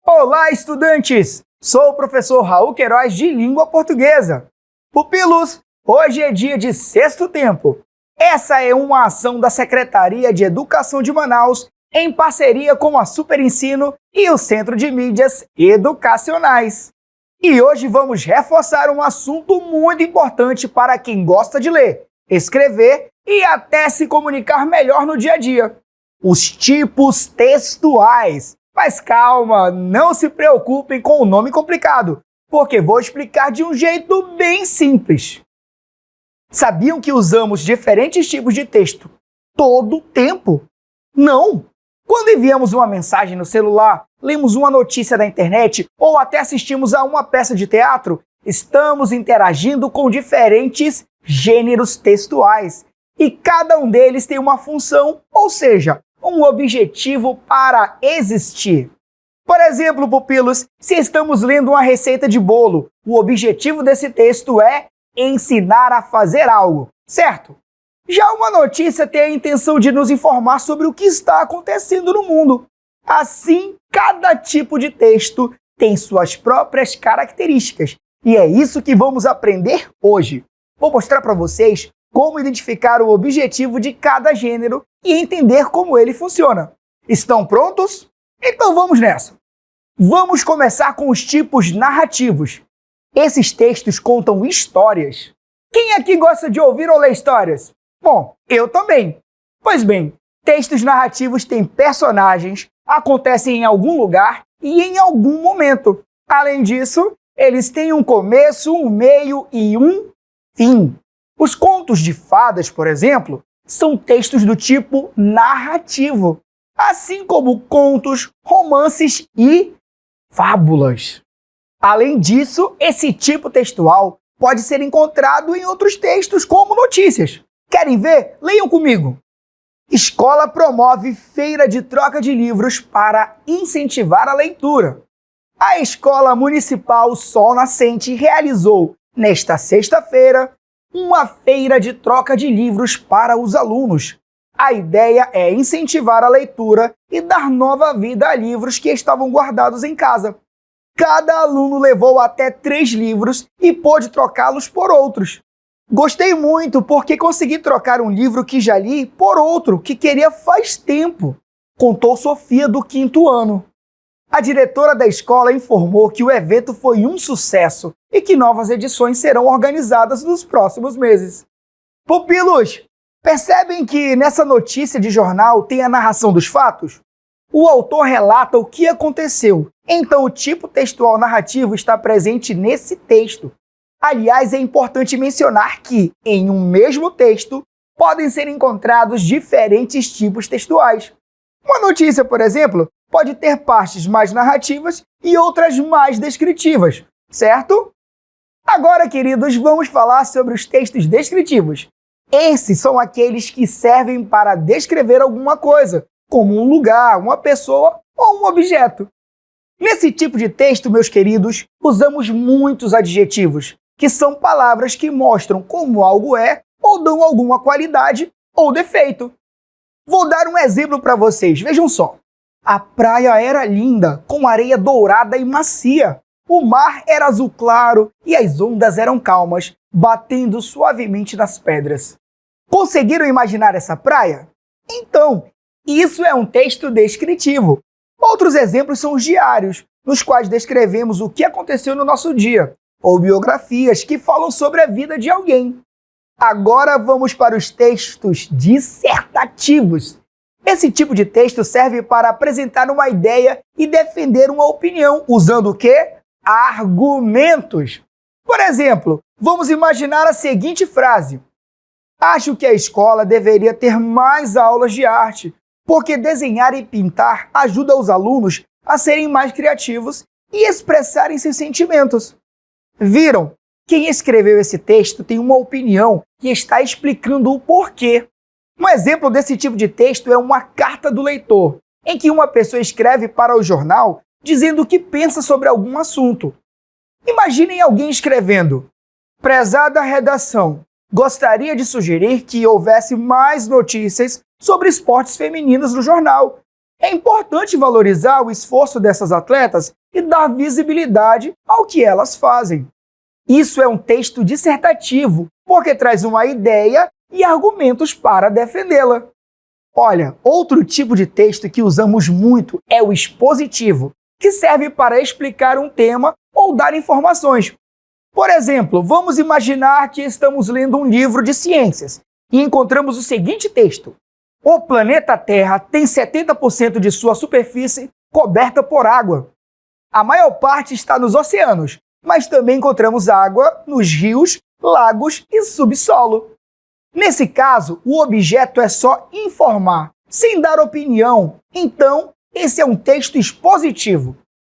Olá, estudantes! Sou o professor Raul Queiroz de Língua Portuguesa. Pupilos, hoje é dia de Sexto Tempo. Essa é uma ação da Secretaria de Educação de Manaus em parceria com a Superensino e o Centro de Mídias Educacionais. E hoje vamos reforçar um assunto muito importante para quem gosta de ler, escrever e até se comunicar melhor no dia a dia: os tipos textuais. Mas calma, não se preocupem com o nome complicado, porque vou explicar de um jeito bem simples. Sabiam que usamos diferentes tipos de texto todo o tempo? Não! Quando enviamos uma mensagem no celular, lemos uma notícia da internet ou até assistimos a uma peça de teatro, estamos interagindo com diferentes gêneros textuais. E cada um deles tem uma função, ou seja, um objetivo para existir. Por exemplo, pupilos, se estamos lendo uma receita de bolo, o objetivo desse texto é ensinar a fazer algo, certo? Já uma notícia tem a intenção de nos informar sobre o que está acontecendo no mundo. Assim, cada tipo de texto tem suas próprias características. E é isso que vamos aprender hoje. Vou mostrar para vocês como identificar o objetivo de cada gênero e entender como ele funciona. Estão prontos? Então vamos nessa! Vamos começar com os tipos narrativos. Esses textos contam histórias. Quem aqui gosta de ouvir ou ler histórias? Bom, eu também. Pois bem, textos narrativos têm personagens, acontecem em algum lugar e em algum momento. Além disso, eles têm um começo, um meio e um fim. Os contos de fadas, por exemplo, são textos do tipo narrativo, assim como contos, romances e fábulas. Além disso, esse tipo textual pode ser encontrado em outros textos, como notícias. Querem ver? Leiam comigo. Escola promove feira de troca de livros para incentivar a leitura. A Escola Municipal Sol Nascente realizou, nesta sexta-feira, uma feira de troca de livros para os alunos. A ideia é incentivar a leitura e dar nova vida a livros que estavam guardados em casa. Cada aluno levou até 3 livros e pôde trocá-los por outros. Gostei muito porque consegui trocar um livro que já li por outro que queria faz tempo, contou Sofia, do 5º ano. A diretora da escola informou que o evento foi um sucesso e que novas edições serão organizadas nos próximos meses. Pupilos, percebem que nessa notícia de jornal tem a narração dos fatos? O autor relata o que aconteceu, então o tipo textual narrativo está presente nesse texto. Aliás, é importante mencionar que, em um mesmo texto, podem ser encontrados diferentes tipos textuais. Uma notícia, por exemplo, pode ter partes mais narrativas e outras mais descritivas, certo? Agora, queridos, vamos falar sobre os textos descritivos. Esses são aqueles que servem para descrever alguma coisa, como um lugar, uma pessoa ou um objeto. Nesse tipo de texto, meus queridos, usamos muitos adjetivos, que são palavras que mostram como algo é ou dão alguma qualidade ou defeito. Vou dar um exemplo para vocês, vejam só. A praia era linda, com areia dourada e macia. O mar era azul claro e as ondas eram calmas, batendo suavemente nas pedras. Conseguiram imaginar essa praia? Então, isso é um texto descritivo. Outros exemplos são os diários, nos quais descrevemos o que aconteceu no nosso dia, ou biografias que falam sobre a vida de alguém. Agora vamos para os textos dissertativos. Esse tipo de texto serve para apresentar uma ideia e defender uma opinião, usando o quê? Argumentos. Por exemplo, vamos imaginar a seguinte frase: acho que a escola deveria ter mais aulas de arte, porque desenhar e pintar ajuda os alunos a serem mais criativos e expressarem seus sentimentos. Viram? Quem escreveu esse texto tem uma opinião e está explicando o porquê. Um exemplo desse tipo de texto é uma carta do leitor, em que uma pessoa escreve para o jornal dizendo o que pensa sobre algum assunto. Imaginem alguém escrevendo: prezada redação, gostaria de sugerir que houvesse mais notícias sobre esportes femininos no jornal. É importante valorizar o esforço dessas atletas e dar visibilidade ao que elas fazem. Isso é um texto dissertativo, porque traz uma ideia e argumentos para defendê-la. Olha, outro tipo de texto que usamos muito é o expositivo, que serve para explicar um tema ou dar informações. Por exemplo, vamos imaginar que estamos lendo um livro de ciências e encontramos o seguinte texto: o planeta Terra tem 70% de sua superfície coberta por água. A maior parte está nos oceanos, mas também encontramos água nos rios, lagos e subsolo. Nesse caso, o objeto é só informar, sem dar opinião. Então, esse é um texto expositivo.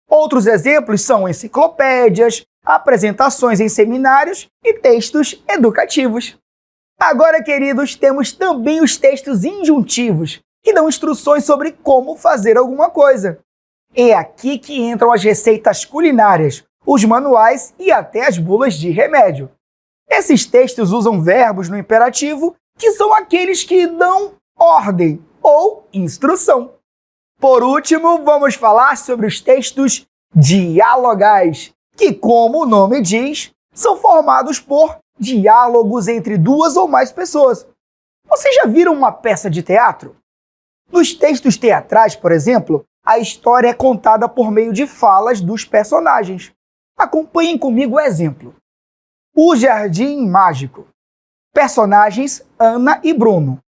Outros exemplos são enciclopédias, apresentações em seminários e textos educativos. Agora, queridos, temos também os textos injuntivos, que dão instruções sobre como fazer alguma coisa. É aqui que entram as receitas culinárias, os manuais e até as bulas de remédio. Esses textos usam verbos no imperativo, que são aqueles que dão ordem ou instrução. Por último, vamos falar sobre os textos dialogais, que, como o nome diz, são formados por diálogos entre duas ou mais pessoas. Vocês já viram uma peça de teatro? Nos textos teatrais, por exemplo, a história é contada por meio de falas dos personagens. Acompanhem comigo o exemplo. O Jardim Mágico. Personagens Ana e Bruno.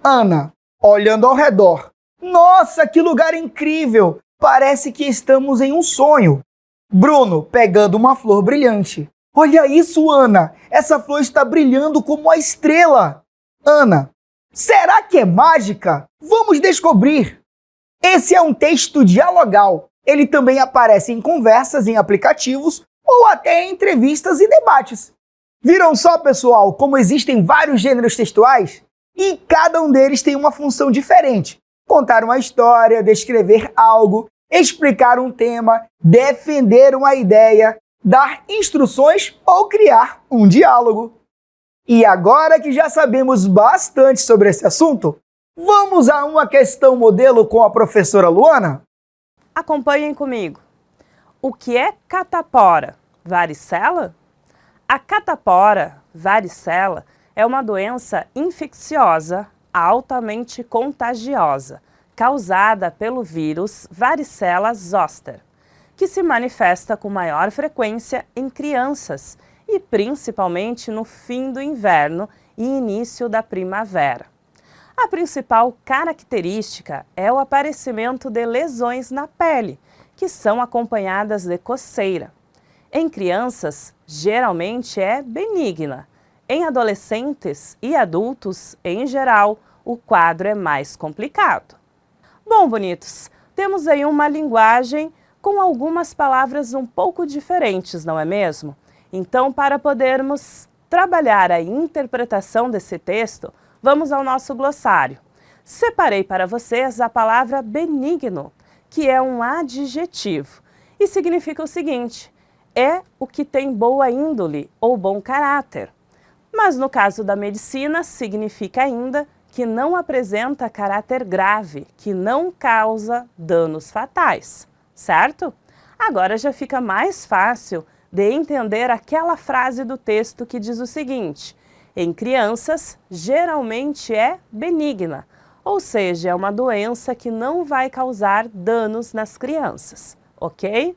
Ana, olhando ao redor. Nossa, que lugar incrível! Parece que estamos em um sonho. Bruno, pegando uma flor brilhante. Olha isso, Ana! Essa flor está brilhando como a estrela! Ana, será que é mágica? Vamos descobrir! Esse é um texto dialogal. Ele também aparece em conversas em aplicativos ou até em entrevistas e debates. Viram só, pessoal, como existem vários gêneros textuais? E cada um deles tem uma função diferente. Contar uma história, descrever algo, explicar um tema, defender uma ideia, dar instruções ou criar um diálogo. E agora que já sabemos bastante sobre esse assunto, vamos a uma questão modelo com a professora Luana? Acompanhem comigo. O que é catapora? Varicela? A catapora, varicela, é uma doença infecciosa altamente contagiosa, causada pelo vírus varicela zoster, que se manifesta com maior frequência em crianças e principalmente no fim do inverno e início da primavera. A principal característica é o aparecimento de lesões na pele, que são acompanhadas de coceira. Em crianças, geralmente é benigna. Em adolescentes e adultos, em geral, o quadro é mais complicado. Bom, bonitos, temos aí uma linguagem com algumas palavras um pouco diferentes, não é mesmo? Então, para podermos trabalhar a interpretação desse texto, vamos ao nosso glossário. Separei para vocês a palavra benigno, que é um adjetivo, e significa o seguinte: é o que tem boa índole ou bom caráter. Mas no caso da medicina, significa ainda que não apresenta caráter grave, que não causa danos fatais, certo? Agora já fica mais fácil de entender aquela frase do texto que diz o seguinte: em crianças, geralmente é benigna, ou seja, é uma doença que não vai causar danos nas crianças, ok?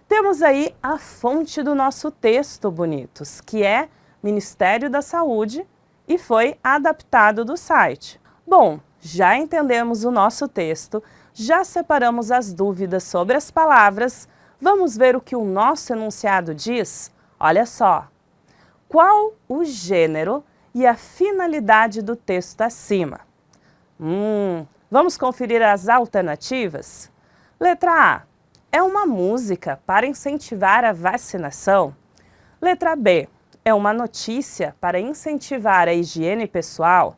Temos aí a fonte do nosso texto, bonitos, que é Ministério da Saúde e foi adaptado do site. Bom, já entendemos o nosso texto, já separamos as dúvidas sobre as palavras, vamos ver o que o nosso enunciado diz? Olha só. Qual o gênero e a finalidade do texto acima? Vamos conferir as alternativas? Letra A. É uma música para incentivar a vacinação? Letra B. É uma notícia para incentivar a higiene pessoal?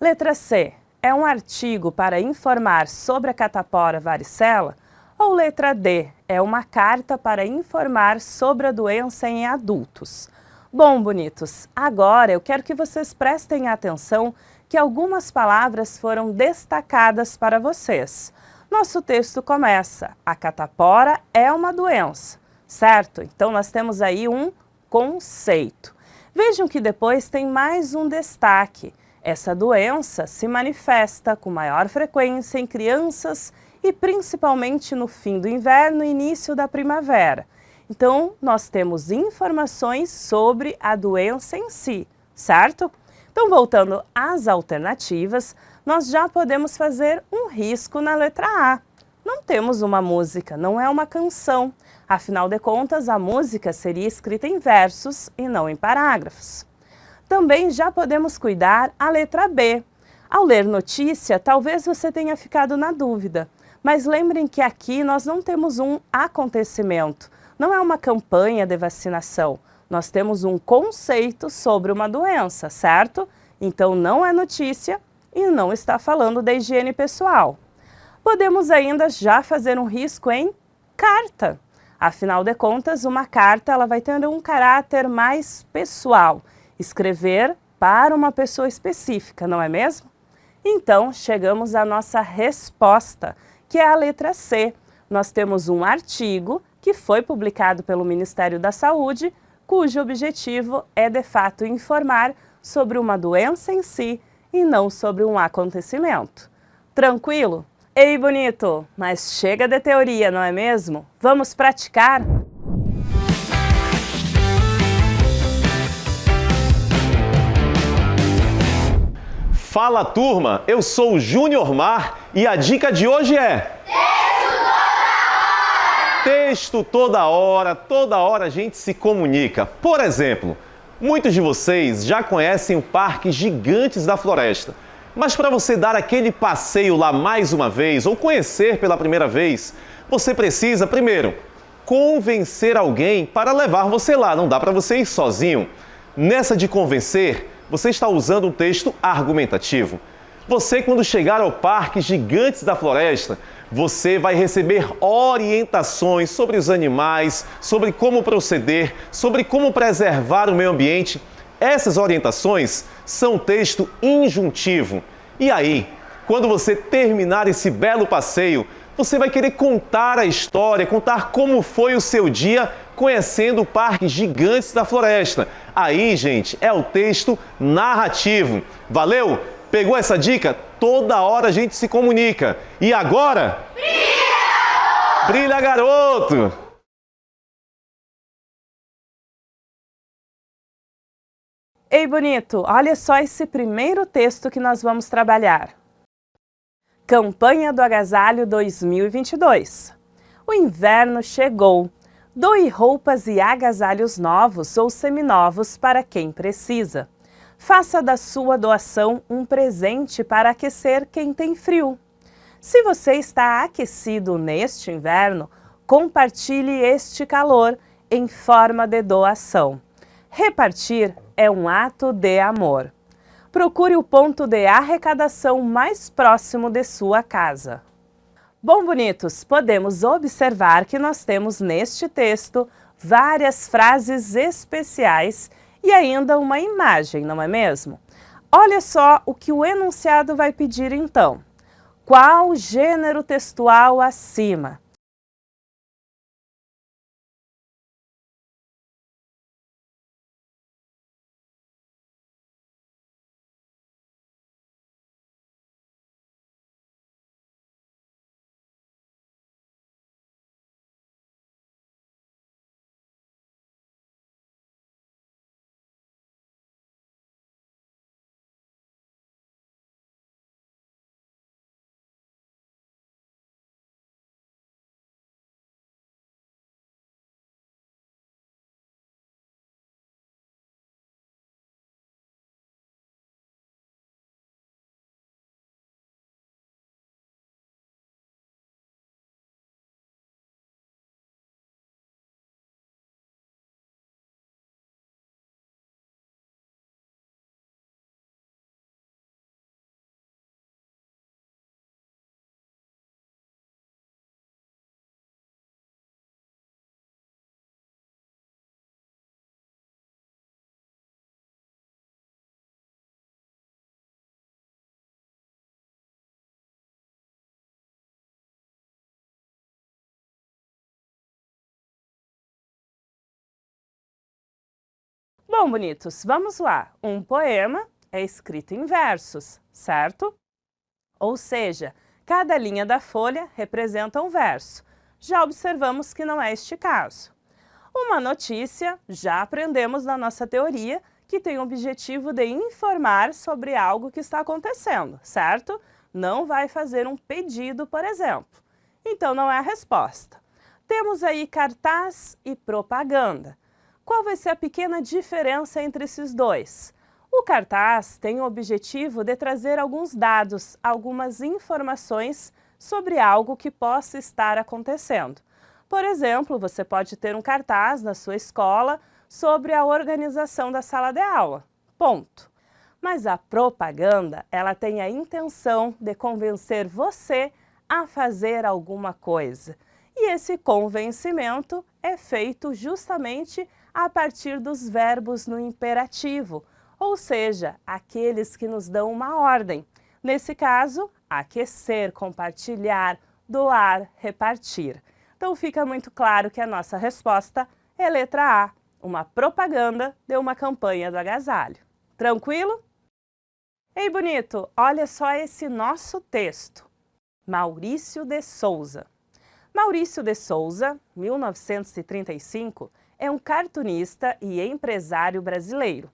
Letra C. É um artigo para informar sobre a catapora varicela? Ou letra D. É uma carta para informar sobre a doença em adultos? Bom, bonitos, agora eu quero que vocês prestem atenção que algumas palavras foram destacadas para vocês. Nosso texto começa: a catapora é uma doença, certo? Então nós temos aí um conceito. Vejam que depois tem mais um destaque. Essa doença se manifesta com maior frequência em crianças e principalmente no fim do inverno e início da primavera. Então, nós temos informações sobre a doença em si, certo? Então, voltando às alternativas, nós já podemos fazer um risco na letra A. Não temos uma música, não é uma canção. Afinal de contas, a música seria escrita em versos e não em parágrafos. Também já podemos cuidar a letra B. Ao ler notícia, talvez você tenha ficado na dúvida, mas lembrem que aqui nós não temos um acontecimento, não é uma campanha de vacinação. Nós temos um conceito sobre uma doença, certo? Então não é notícia e não está falando da higiene pessoal. Podemos ainda já fazer um risco em carta. Afinal de contas, uma carta ela vai ter um caráter mais pessoal. Escrever para uma pessoa específica, não é mesmo? Então, chegamos à nossa resposta, que é a letra C. Nós temos um artigo que foi publicado pelo Ministério da Saúde, cujo objetivo é, de fato, informar sobre uma doença em si e não sobre um acontecimento. Tranquilo? Ei, bonito! Mas chega de teoria, não é mesmo? Vamos praticar? Fala, turma! Eu sou o Júnior Mar e a dica de hoje é... Texto toda hora! Toda hora a gente se comunica. Por exemplo, muitos de vocês já conhecem o Parque Gigantes da Floresta. Mas para você dar aquele passeio lá mais uma vez ou conhecer pela primeira vez, você precisa, primeiro, convencer alguém para levar você lá. Não dá para você ir sozinho. Nessa de convencer, você está usando um texto argumentativo. Você, quando chegar ao Parque Gigantes da Floresta, você vai receber orientações sobre os animais, sobre como proceder, sobre como preservar o meio ambiente. Essas orientações são texto injuntivo. E aí, quando você terminar esse belo passeio, você vai querer contar a história, contar como foi o seu dia conhecendo o Parque Gigantes da Floresta. Aí, gente, é o texto narrativo. Valeu? Pegou essa dica? Toda hora a gente se comunica. E agora? Brilha, garoto! Ei, bonito, olha só esse primeiro texto que nós vamos trabalhar. Campanha do Agasalho 2022. O inverno chegou. Doe roupas e agasalhos novos ou seminovos para quem precisa. Faça da sua doação um presente para aquecer quem tem frio. Se você está aquecido neste inverno, compartilhe este calor em forma de doação. Repartir é um ato de amor. Procure o ponto de arrecadação mais próximo de sua casa. Bom, bonitos, podemos observar que nós temos neste texto várias frases especiais e ainda uma imagem, não é mesmo? Olha só o que o enunciado vai pedir então. Qual gênero textual acima? Bom, bonitos, vamos lá. Um poema é escrito em versos, certo? Ou seja, cada linha da folha representa um verso. Já observamos que não é este caso. Uma notícia, já aprendemos na nossa teoria, que tem o objetivo de informar sobre algo que está acontecendo, certo? Não vai fazer um pedido, por exemplo. Então não é a resposta. Temos aí cartaz e propaganda. Qual vai ser a pequena diferença entre esses dois? O cartaz tem o objetivo de trazer alguns dados, algumas informações sobre algo que possa estar acontecendo. Por exemplo, você pode ter um cartaz na sua escola sobre a organização da sala de aula. Ponto. Mas a propaganda, ela tem a intenção de convencer você a fazer alguma coisa. E esse convencimento é feito justamente a partir dos verbos no imperativo, ou seja, aqueles que nos dão uma ordem. Nesse caso, aquecer, compartilhar, doar, repartir. Então fica muito claro que a nossa resposta é letra A, uma propaganda de uma campanha do agasalho. Tranquilo? Ei, bonito, olha só esse nosso texto. Maurício de Souza. Maurício de Souza, 1935, é um cartunista e empresário brasileiro.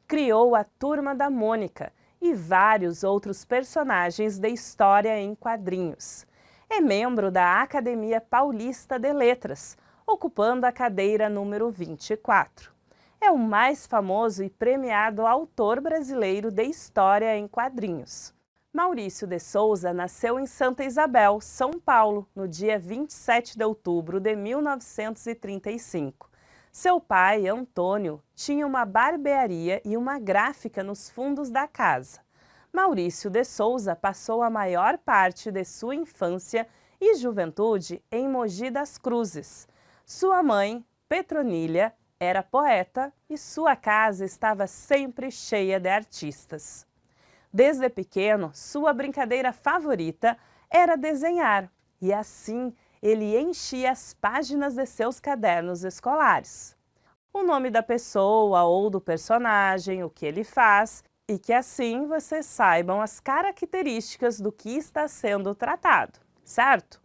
Criou a Turma da Mônica e vários outros personagens de história em quadrinhos. É membro da Academia Paulista de Letras, ocupando a cadeira número 24. É o mais famoso e premiado autor brasileiro de história em quadrinhos. Maurício de Souza nasceu em Santa Isabel, São Paulo, no dia 27 de outubro de 1935. Seu pai, Antônio, tinha uma barbearia e uma gráfica nos fundos da casa. Maurício de Souza passou a maior parte de sua infância e juventude em Mogi das Cruzes. Sua mãe, Petronília, era poeta e sua casa estava sempre cheia de artistas. Desde pequeno, sua brincadeira favorita era desenhar e assim ele enchia as páginas de seus cadernos escolares. O nome da pessoa ou do personagem, o que ele faz e que assim vocês saibam as características do que está sendo tratado, certo?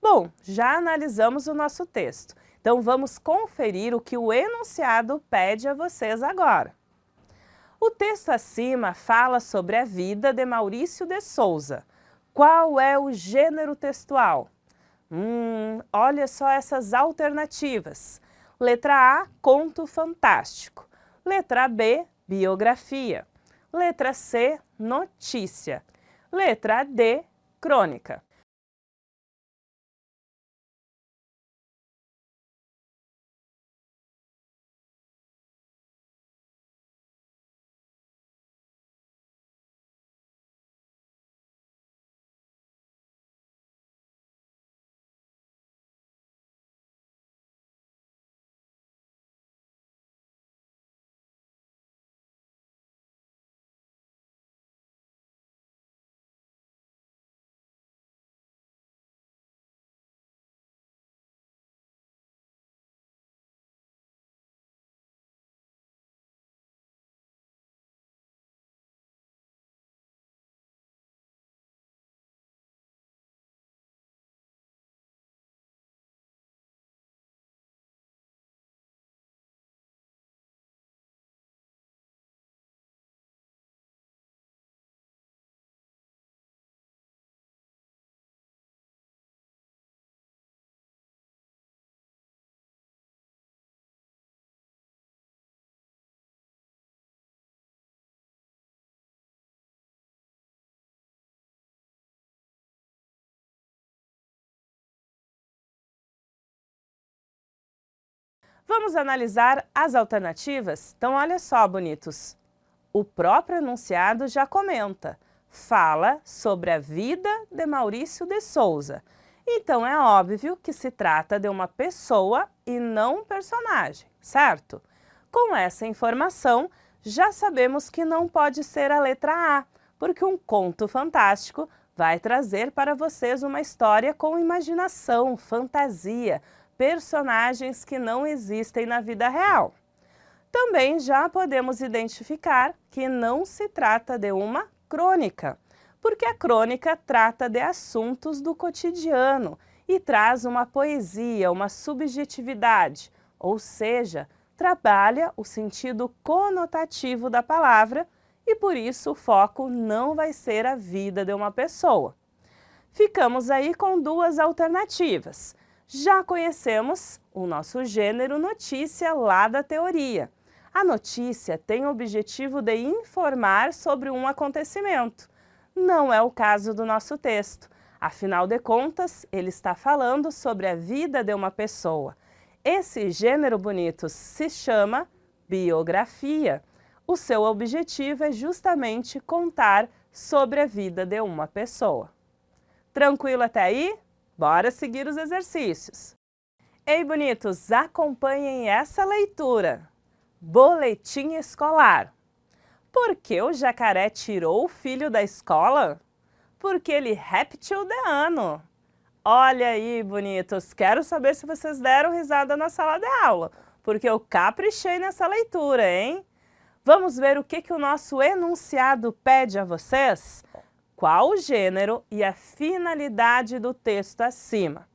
Bom, já analisamos o nosso texto, então vamos conferir o que o enunciado pede a vocês agora. O texto acima fala sobre a vida de Maurício de Souza. Qual é o gênero textual? Olha só essas alternativas. Letra A, conto fantástico. Letra B, biografia. Letra C, notícia. Letra D, crônica. Vamos analisar as alternativas? Então, olha só, bonitos. O próprio enunciado já comenta. Fala sobre a vida de Maurício de Souza. Então, é óbvio que se trata de uma pessoa e não um personagem, certo? Com essa informação, já sabemos que não pode ser a letra A, porque um conto fantástico vai trazer para vocês uma história com imaginação, fantasia, personagens que não existem na vida real. Também já podemos identificar que não se trata de uma crônica, porque a crônica trata de assuntos do cotidiano e traz uma poesia, uma subjetividade, ou seja, trabalha o sentido conotativo da palavra e por isso o foco não vai ser a vida de uma pessoa. Ficamos aí com duas alternativas. Já conhecemos o nosso gênero notícia lá da teoria. A notícia tem o objetivo de informar sobre um acontecimento. Não é o caso do nosso texto. Afinal de contas, ele está falando sobre a vida de uma pessoa. Esse gênero, bonitos, se chama biografia. O seu objetivo é justamente contar sobre a vida de uma pessoa. Tranquilo até aí? Bora seguir os exercícios. Ei, bonitos, acompanhem essa leitura. Boletim escolar. Por que o jacaré tirou o filho da escola? Porque ele réptil de ano. Olha aí, bonitos, quero saber se vocês deram risada na sala de aula, porque eu caprichei nessa leitura, hein? Vamos ver o que o nosso enunciado pede a vocês? Qual o gênero e a finalidade do texto acima?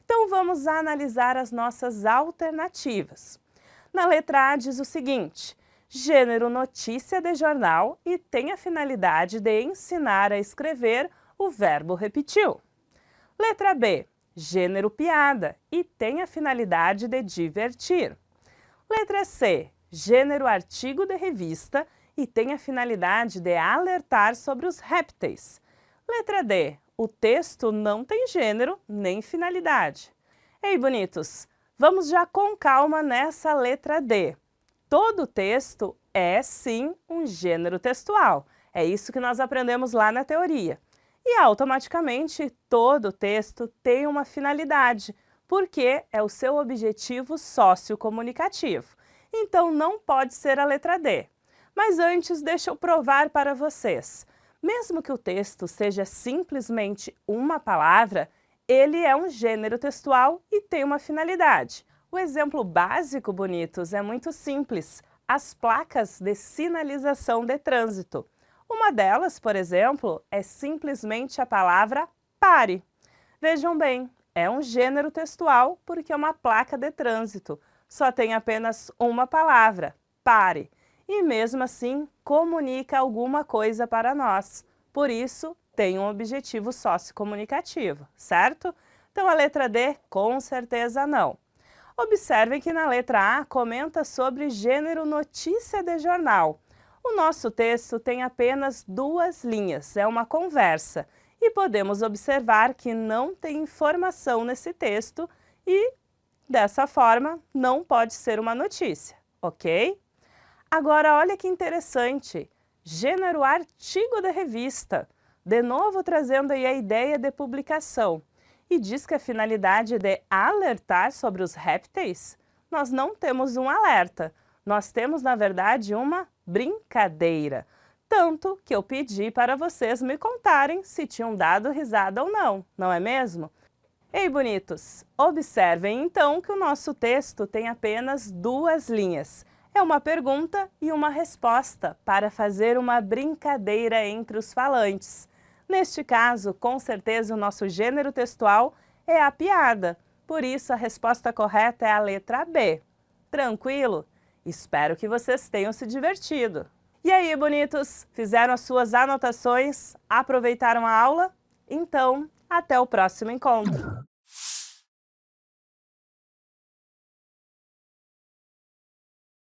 Então vamos analisar as nossas alternativas. Na letra A diz o seguinte: gênero notícia de jornal e tem a finalidade de ensinar a escrever, o verbo repetiu. Letra B, gênero piada e tem a finalidade de divertir. Letra C, gênero artigo de revista e tem a finalidade de alertar sobre os répteis. Letra D, o texto não tem gênero nem finalidade. Ei, bonitos, vamos já com calma nessa letra D. Todo texto é, sim, um gênero textual. É isso que nós aprendemos lá na teoria. E, automaticamente, todo texto tem uma finalidade, porque é o seu objetivo sociocomunicativo. Então, não pode ser a letra D. Mas antes, deixa eu provar para vocês. Mesmo que o texto seja simplesmente uma palavra, ele é um gênero textual e tem uma finalidade. O exemplo básico, bonitos, é muito simples. As placas de sinalização de trânsito. Uma delas, por exemplo, é simplesmente a palavra pare. Vejam bem, é um gênero textual porque é uma placa de trânsito. Só tem apenas uma palavra, pare. E mesmo assim, comunica alguma coisa para nós. Por isso, tem um objetivo sociocomunicativo, certo? Então, a letra D, com certeza não. Observem que na letra A comenta sobre gênero notícia de jornal. O nosso texto tem apenas 2 linhas, é uma conversa. E podemos observar que não tem informação nesse texto e, dessa forma, não pode ser uma notícia, ok? Agora, olha que interessante, gênero artigo de revista, de novo trazendo aí a ideia de publicação. E diz que a finalidade é de alertar sobre os répteis. Nós não temos um alerta, nós temos, na verdade, uma brincadeira. Tanto que eu pedi para vocês me contarem se tinham dado risada ou não, não é mesmo? Ei, bonitos, observem então que o nosso texto tem apenas 2 linhas. É uma pergunta e uma resposta para fazer uma brincadeira entre os falantes. Neste caso, com certeza o nosso gênero textual é a piada. Por isso, a resposta correta é a letra B. Tranquilo? Espero que vocês tenham se divertido. E aí, bonitos? Fizeram as suas anotações? Aproveitaram a aula? Então, até o próximo encontro!